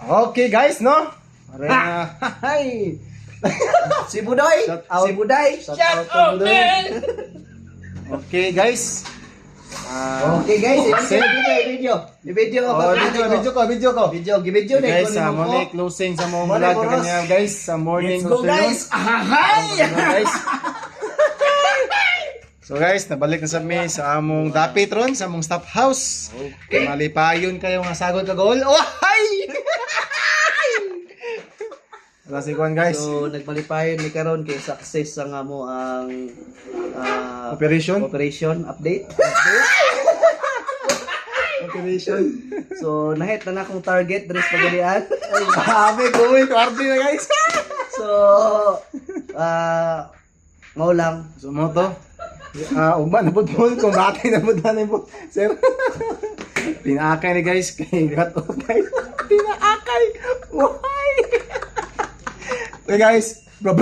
Okay guys, no? Hi! Si Budoy! Shout out. Si Buday! Shout out to Budoy. Okay guys. Okay guys, Same. i-video Video ko. Video na Guys, ikaw sa mo muli closing sa mong Muli, vlog boros. kanya guys sa morning Let's go guys! Ahay! guys. So guys, nabalik na sa mi sa among dapit ron sa among staff house. Okay. Malipayon kayo nga sagol ka goal. Oh, hi! Wala si Juan guys. So, nagmalipayon ni karon kay success sa nga mo ang Operation. update. Operation. So, nahit na akong target dress pagalian. Ay, grabe, going to na guys. So, mao lang. So mo to. Uban na po kung batay na po na po. Sir. Pinaakay ni guys kay got off guys. Pinaakay. Why? Okay guys, bro.